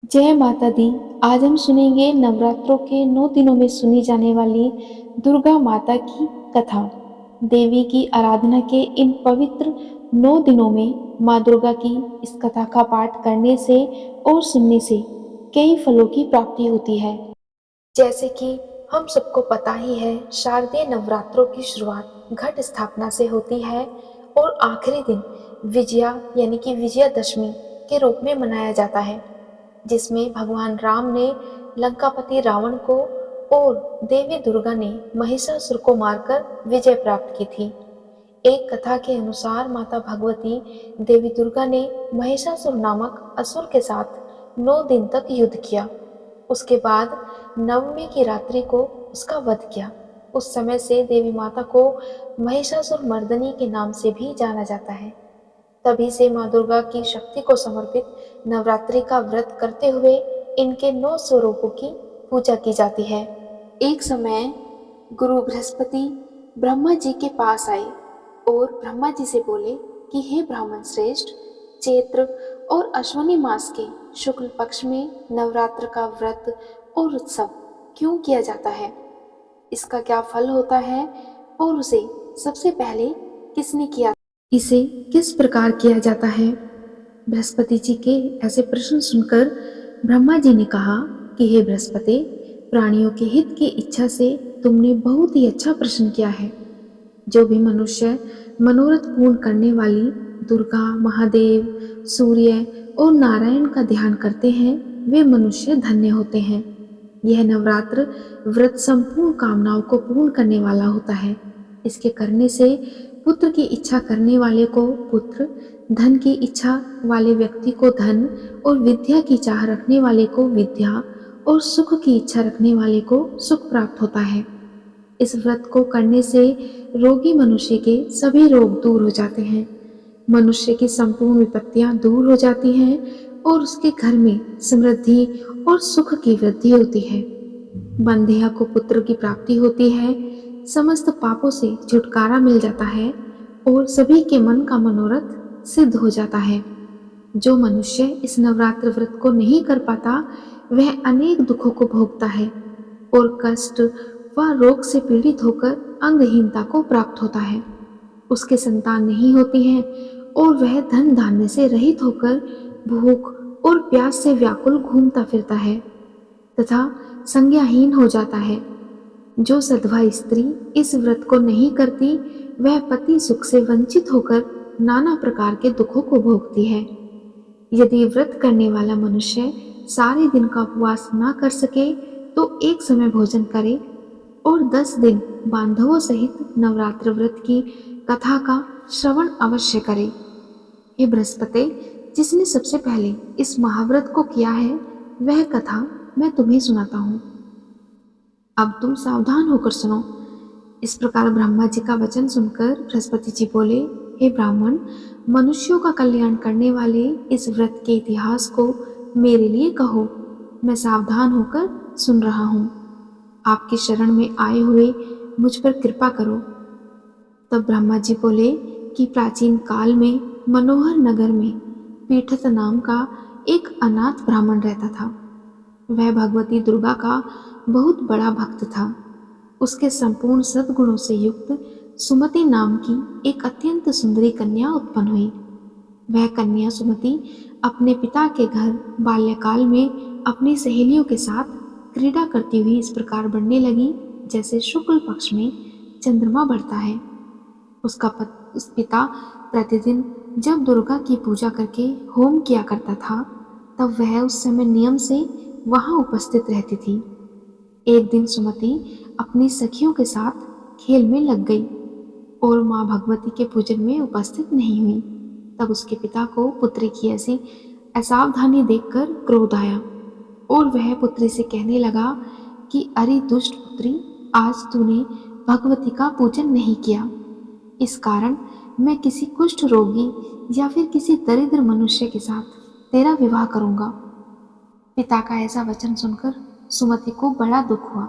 जय माता दी। आज हम सुनेंगे नवरात्रों के 9 दिनों में सुनी जाने वाली दुर्गा माता की कथा। देवी की आराधना के इन पवित्र 9 दिनों में माँ दुर्गा की इस कथा का पाठ करने से और सुनने से कई फलों की प्राप्ति होती है। जैसे कि हम सबको पता ही है, शारदीय नवरात्रों की शुरुआत घट स्थापना से होती है और आखिरी दिन विजया यानी कि विजयादशमी के रूप में मनाया जाता है, जिसमें भगवान राम ने लंकापति रावण को और देवी दुर्गा ने महिषासुर को मारकर विजय प्राप्त की थी। एक कथा के अनुसार माता भगवती देवी दुर्गा ने महिषासुर नामक असुर के साथ 9 दिन तक युद्ध किया। उसके बाद नवमी की रात्रि को उसका वध किया। उस समय से देवी माता को महिषासुर मर्दनी के नाम से भी जाना जाता है। तभी से माँ दुर्गा की शक्ति को समर्पित नवरात्रि का व्रत करते हुए इनके 9 स्वरूपों की पूजा की जाती है। एक समय गुरु बृहस्पति ब्रह्मा जी के पास आए और ब्रह्मा जी से बोले कि हे ब्राह्मण श्रेष्ठ, चैत्र और अश्विनी मास के शुक्ल पक्ष में नवरात्र का व्रत और उत्सव क्यों किया जाता है, इसका क्या फल होता है और उसे सबसे पहले किसने किया, इसे किस प्रकार किया जाता है। बृहस्पति जी के ऐसे प्रश्न सुनकर ब्रह्मा जी ने कहा कि हे बृहस्पति, प्राणियों के हित की इच्छा से तुमने बहुत ही अच्छा प्रश्न किया है। जो भी मनुष्य मनोरथ पूर्ण करने वाली दुर्गा, महादेव, सूर्य और नारायण का ध्यान करते हैं, वे मनुष्य धन्य होते हैं। यह नवरात्र व्रत संपूर्ण कामनाओं को पूर्ण करने वाला होता है। इसके करने से पुत्र की इच्छा करने वाले को पुत्र, धन की इच्छा वाले व्यक्ति को धन और विद्या की चाह रखने वाले को विद्या और सुख की इच्छा रखने वाले को सुख प्राप्त होता है। इस व्रत को करने से रोगी मनुष्य के सभी रोग दूर हो जाते हैं, मनुष्य की संपूर्ण विपत्तियां दूर हो जाती हैं और उसके घर में समृद्धि और सुख की वृद्धि होती है। बंधिया को पुत्र की प्राप्ति होती है, समस्त पापों से छुटकारा मिल जाता है और सभी के मन का मनोरथ सिद्ध हो जाता है। जो मनुष्य इस नवरात्र व्रत को नहीं कर पाता, वह अनेक दुखों को भोगता है और कष्ट व रोग से पीड़ित होकर अंगहीनता को प्राप्त होता है। उसके संतान नहीं होती है और वह धन धान्य से रहित होकर भूख और प्यास से व्याकुल घूमता फिरता है तथा संज्ञाहीन हो जाता है। जो सधवा स्त्री इस व्रत को नहीं करती, वह पति सुख से वंचित होकर नाना प्रकार के दुखों को भोगती है। यदि व्रत करने वाला मनुष्य सारे दिन का उपवास ना कर सके तो एक समय भोजन करे और 10 दिन बांधवों सहित नवरात्र व्रत की कथा का श्रवण अवश्य करे। हे बृहस्पति, जिसने सबसे पहले इस महाव्रत को किया है, वह कथा मैं तुम्हें सुनाता हूँ। अब तुम सावधान होकर सुनो। इस प्रकार ब्रह्मा जी का वचन सुनकर बृहस्पति जी बोले, हे ब्राह्मण, मनुष्यों का कल्याण करने वाले इस व्रत के इतिहास को मेरे लिए कहो। मैं सावधान होकर सुन रहा हूँ। आपकी शरण में आए हुए मुझ पर कृपा करो। तब ब्रह्मा जी बोले कि प्राचीन काल में मनोहर नगर में पीठत नाम का एक अनाथ ब्राह्मण रहता था। वह भगवती दुर्गा का बहुत बड़ा भक्त था। उसके संपूर्ण सद्गुणों से युक्त सुमति नाम की एक अत्यंत सुंदरी कन्या उत्पन्न हुई। वह कन्या सुमति अपने पिता के घर बाल्यकाल में अपनी सहेलियों के साथ क्रीड़ा करती हुई इस प्रकार बढ़ने लगी जैसे शुक्ल पक्ष में चंद्रमा बढ़ता है। उसका पिता प्रतिदिन जब दुर्गा की पूजा करके होम किया करता था, तब वह उस समय नियम से वहां उपस्थित रहती थी। एक दिन सुमति अपनी सखियों के साथ खेल में लग गई और माँ भगवती के पूजन में उपस्थित नहीं हुई। तब उसके पिता को पुत्री की ऐसी असावधानी देखकर क्रोध आया और वह पुत्री से कहने लगा कि अरे दुष्ट पुत्री, आज तूने भगवती का पूजन नहीं किया। इस कारण मैं किसी कुष्ठ रोगी या फिर किसी दरिद्र मनुष्य के साथ तेरा विवाह करूंगा। पिता का ऐसा वचन सुनकर सुमति को बड़ा दुख हुआ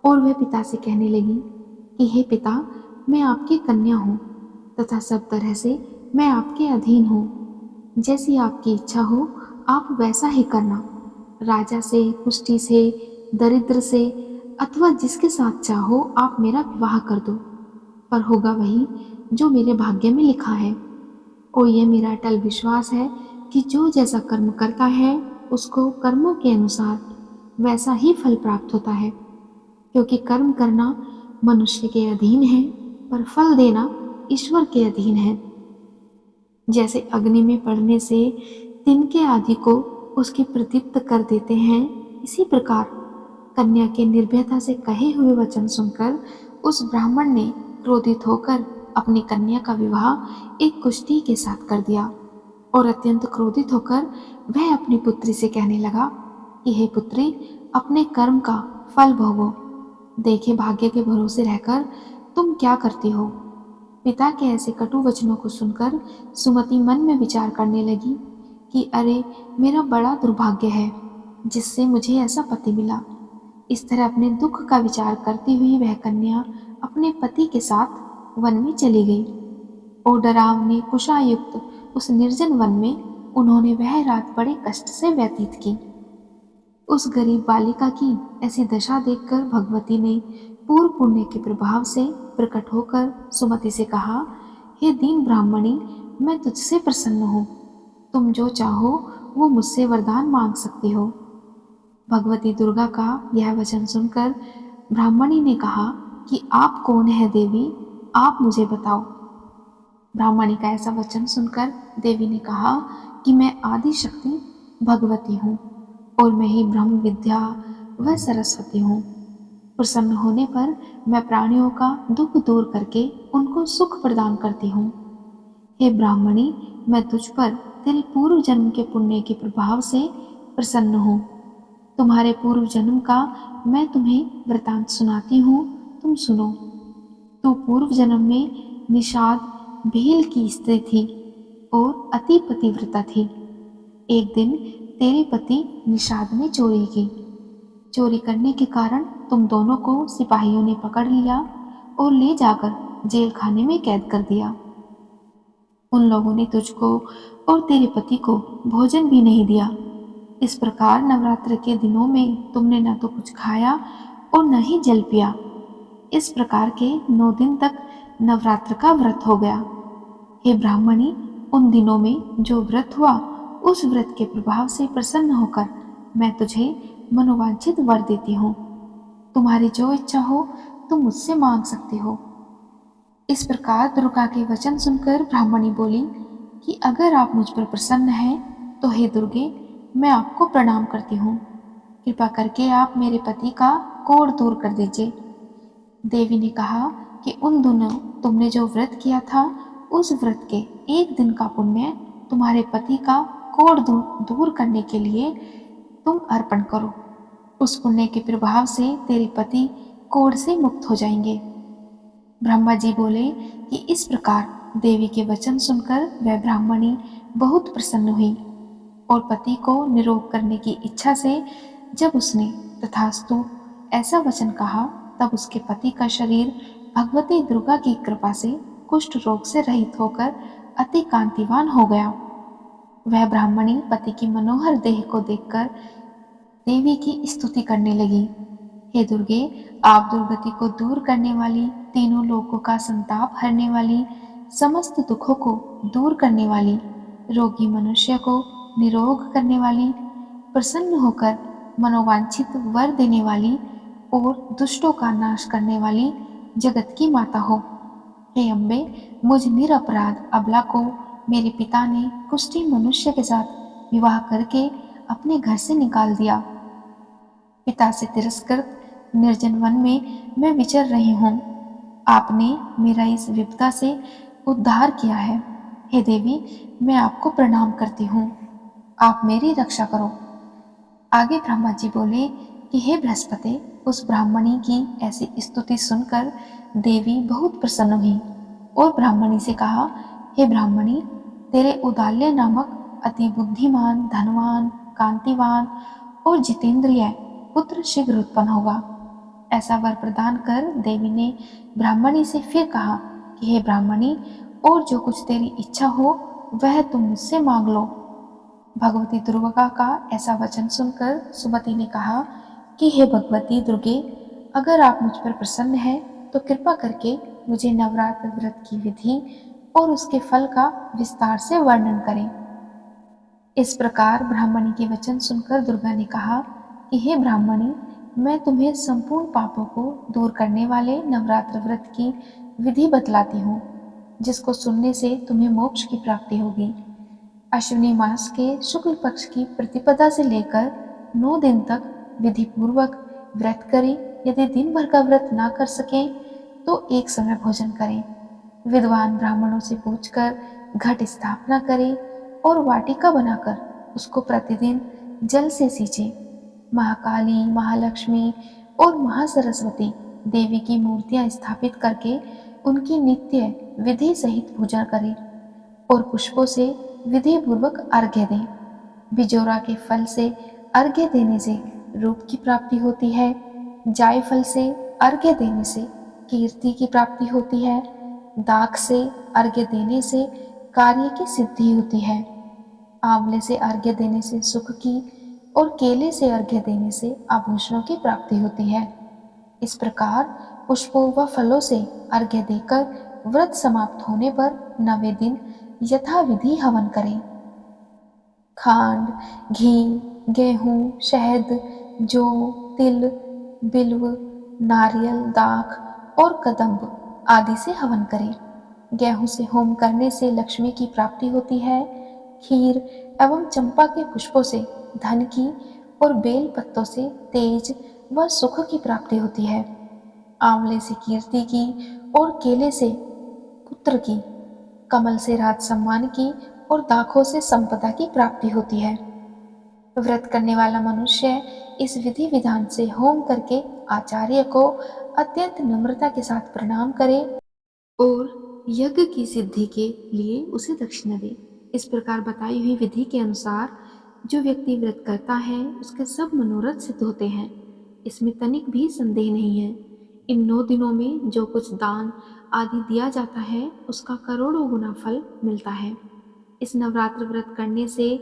और वह पिता से कहने लगी कि हे पिता, मैं आपकी कन्या हूँ तथा सब तरह से मैं आपके अधीन हूँ। जैसी आपकी इच्छा हो आप वैसा ही करना। राजा से, कुष्ठी से, दरिद्र से अथवा जिसके साथ चाहो आप मेरा विवाह कर दो, पर होगा वही जो मेरे भाग्य में लिखा है। और यह मेरा अटल विश्वास है कि जो जैसा कर्म करता है उसको कर्मों के अनुसार वैसा ही फल प्राप्त होता है, क्योंकि कर्म करना मनुष्य के अधीन है पर फल देना ईश्वर के अधीन है। जैसे अग्नि में पड़ने से तिनके आदि को उसकी प्रदीप्त कर देते हैं, इसी प्रकार कन्या के निर्भयता से कहे हुए वचन सुनकर उस ब्राह्मण ने क्रोधित होकर अपनी कन्या का विवाह एक कुष्ठी के साथ कर दिया। और अत्यंत क्रोधित होकर वह अपनी पुत्री से कहने लगा कि हे पुत्री, अपने कर्म का फल भोगो। देखे भाग्य के भरोसे रहकर तुम क्या करती हो। पिता के ऐसे कटु वचनों को सुनकर सुमति मन में विचार करने लगी कि अरे, मेरा बड़ा दुर्भाग्य है जिससे मुझे ऐसा पति मिला। इस तरह अपने दुख का विचार करती हुई वह कन्या अपने पति के साथ वन में चली गई। और डरावनी कुशायुक्त उस निर्जन वन में उन्होंने वह रात बड़े कष्ट से व्यतीत की। उस गरीब बालिका की ऐसी दशा देखकर भगवती ने पूर्व पुण्य के प्रभाव से प्रकट होकर सुमति से कहा, हे दीन ब्राह्मणी, मैं तुझसे प्रसन्न हूँ। तुम जो चाहो वो मुझसे वरदान मांग सकती हो। भगवती दुर्गा का यह वचन सुनकर ब्राह्मणी ने कहा कि आप कौन है देवी, आप मुझे बताओ। ब्राह्मणी का ऐसा वचन सुनकर देवी ने कहा कि मैं आदि शक्ति भगवती हूँ और मैं ही ब्रह्म विद्या व सरस्वती हूँ। प्रसन्न होने पर मैं प्राणियों का दुख दूर करके उनको सुख प्रदान करती हूँ। हे ब्राह्मणी, मैं तुझ पर तेरे पूर्व जन्म के पुण्य के प्रभाव से प्रसन्न हूँ। तुम्हारे पूर्व जन्म का मैं तुम्हें वृतांत सुनाती हूँ, तुम सुनो। तू पूर्व जन्म में निषाद भील की स्त्री थी और अति पतिव्रता थी। एक दिन तेरे पति निषाद ने चोरी की। चोरी करने के कारण तुम दोनों को सिपाहियों ने पकड़ लिया और ले जाकर जेल खाने में कैद कर दिया। उन लोगों ने तुझको और तेरे पति को भोजन भी नहीं दिया। इस प्रकार नवरात्र के दिनों में तुमने न तो कुछ खाया और न ही जल पिया। इस प्रकार के 9 दिन तक नवरात्र का व्रत हो गया। हे ब्राह्मणी, उन दिनों में जो व्रत हुआ उस व्रत के प्रभाव से प्रसन्न होकर मैं तुझे मनोवांछित वर देती हूँ। तुम्हारी जो इच्छा हो तुम मुझसे मांग सकती हो। इस प्रकार दुर्गा के वचन सुनकर ब्राह्मणी बोली कि अगर आप मुझ पर प्रसन्न हैं तो हे दुर्गे, मैं आपको प्रणाम करती हूँ। कृपा करके आप मेरे पति का कोढ़ दूर कर दीजिए। देवी ने कहा कि उन दिनों तुमने जो व्रत किया था उस व्रत के 1 दिन का पुण्य तुम्हारे पति का कोढ़ दूर करने के लिए तुम अर्पण करो। उस पुण्य के प्रभाव से तेरे पति कोढ़ से मुक्त हो जाएंगे। ब्रह्मा जी बोले कि इस प्रकार देवी के वचन सुनकर वह ब्राह्मणी बहुत प्रसन्न हुई और पति को निरोग करने की इच्छा से जब उसने तथास्तु ऐसा वचन कहा तब उसके पति का शरीर भगवती दुर्गा की कृपा से कुष्ठ रोग से रहित होकर अति कांतिवान हो गया। वह ब्राह्मणी पति की मनोहर देह को देखकर देवी की स्तुति करने लगी। हे दुर्गे, आप दुर्गति को दूर करने वाली, तीनों लोकों का संताप हरने वाली, समस्त दुखों को दूर करने वाली, रोगी मनुष्य को निरोग करने वाली, प्रसन्न होकर मनोवांछित वर देने वाली और दुष्टों का नाश करने वाली जगत की माता हो। हे अम्बे, मुझ निरपराध अबला को मेरे पिता ने कुष्ठी मनुष्य के साथ विवाह करके अपने घर से निकाल दिया। पिता से तिरस्कृत निर्जन वन में मैं विचर रही हूँ। आपने मेरा इस विपदा से उद्धार किया है। हे देवी, मैं आपको प्रणाम करती हूँ, आप मेरी रक्षा करो। आगे ब्रह्मा जी बोले कि हे बृहस्पति, उस ब्राह्मणी की ऐसी स्तुति सुनकर देवी बहुत प्रसन्न हुई और ब्राह्मणी से कहा, हे ब्राह्मणी, तेरे उदाल्य नामक अति बुद्धिमान, धनवान, कांतिवान और जितेंद्रिय पुत्र शीघ्र उत्पन्न होगा। ऐसा वर प्रदान कर देवी ने ब्राह्मणी से फिर कहा कि हे ब्राह्मणी, और जो कुछ तेरी इच्छा हो वह तुम मुझसे मांग लो। भगवती दुर्गा का ऐसा वचन सुनकर सुमति ने कहा कि हे भगवती दुर्गे, अगर आप मुझ पर प्रसन्न हैं तो कृपा करके मुझे नवरात्र व्रत की विधि और उसके फल का विस्तार से वर्णन करें। इस प्रकार ब्राह्मणी के वचन सुनकर दुर्गा ने कहा कि हे ब्राह्मणी, मैं तुम्हें संपूर्ण पापों को दूर करने वाले नवरात्र व्रत की विधि बतलाती हूँ, जिसको सुनने से तुम्हें मोक्ष की प्राप्ति होगी। अश्विनी मास के शुक्ल पक्ष की प्रतिपदा से लेकर 9 दिन तक विधि पूर्वक व्रत करें। यदि दिन भर का व्रत ना कर सकें तो एक समय भोजन करें। विद्वान ब्राह्मणों से पूछकर घट स्थापना करें और वाटिका बनाकर उसको प्रतिदिन जल से सींचे। महाकाली, महालक्ष्मी और महासरस्वती देवी की मूर्तियां स्थापित करके उनकी नित्य विधि सहित पूजा करें और पुष्पों से विधि पूर्वक अर्घ्य दें। बिजोरा के फल से अर्घ्य देने से रूप की प्राप्ति होती है। जायफल से अर्घ्य देने से कीर्ति की प्राप्ति होती है। दाख से अर्घ्य देने से कार्य की सिद्धि होती है। आंवले से अर्घ्य देने से सुख की और केले से अर्घ्य देने से आभूषणों की प्राप्ति होती है। इस प्रकार पुष्पों व फलों से अर्घ्य देकर व्रत समाप्त होने पर 9वें दिन यथाविधि हवन करें। खांड, घी, गेहूं, शहद, जौ, तिल, बिल्व, नारियल, दाख और कदम्ब आदि से हवन करें। गेहूं से होम करने से लक्ष्मी की प्राप्ति होती है। खीर एवं चंपा के पुष्पों से धन की और बेल पत्तों से तेज व सुख की प्राप्ति होती है। आंवले से कीर्ति की और केले से पुत्र की, कमल से राज सम्मान की और दाखों से संपदा की प्राप्ति होती है। व्रत करने वाला मनुष्य इस विधि विधान से होम करके आचार्य को अत्यंत नम्रता के साथ प्रणाम करे और यज्ञ की सिद्धि के लिए उसे दक्षिणा दे। इस प्रकार बताई हुई विधि के अनुसार जो व्यक्ति व्रत करता है उसके सब मनोरथ सिद्ध होते हैं। इसमें तनिक भी संदेह नहीं है। इन 9 दिनों में जो कुछ दान आदि दिया जाता है उसका करोड़ों गुना फल मिलता है। इस नवरात्र व्रत करने से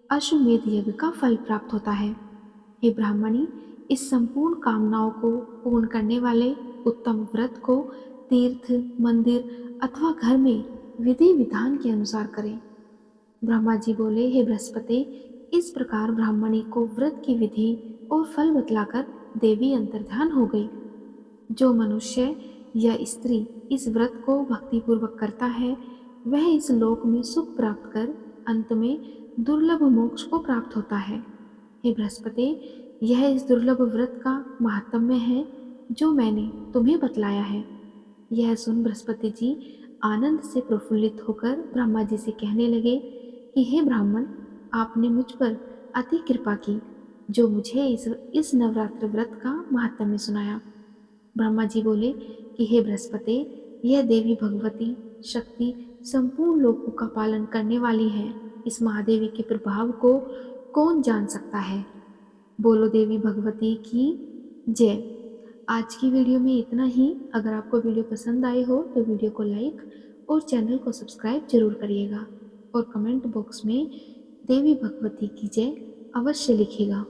अश्वमेध यज्ञ का फल प्राप्त होता है। हे ब्राह्मणी, इस संपूर्ण कामनाओं को पूर्ण करने वाले उत्तम व्रत को तीर्थ, मंदिर अथवा घर में विधि विधान के अनुसार करें। ब्रह्मा जी बोले, हे बृहस्पति, इस प्रकार ब्राह्मणी को व्रत की विधि और फल बतलाकर देवी अंतर्ध्यान हो गई। जो मनुष्य या स्त्री इस व्रत को भक्तिपूर्वक करता है वह इस लोक में सुख प्राप्त कर अंत में दुर्लभ मोक्ष को प्राप्त होता है। हे बृहस्पति, यह इस दुर्लभ व्रत का महात्म्य है जो मैंने तुम्हें बतलाया है। यह सुन बृहस्पति जी आनंद से प्रफुल्लित होकर ब्रह्मा जी से कहने लगे कि हे ब्राह्मण, आपने मुझ पर अति कृपा की जो मुझे इस नवरात्र व्रत का महात्म्य सुनाया। ब्रह्मा जी बोले कि हे बृहस्पति, यह देवी भगवती शक्ति संपूर्ण लोकों का पालन करने वाली है। इस महादेवी के प्रभाव को कौन जान सकता है। बोलो देवी भगवती की जय। आज की वीडियो में इतना ही। अगर आपको वीडियो पसंद आए हो तो वीडियो को लाइक और चैनल को सब्सक्राइब जरूर करिएगा और कमेंट बॉक्स में देवी भगवती की जय अवश्य लिखिएगा।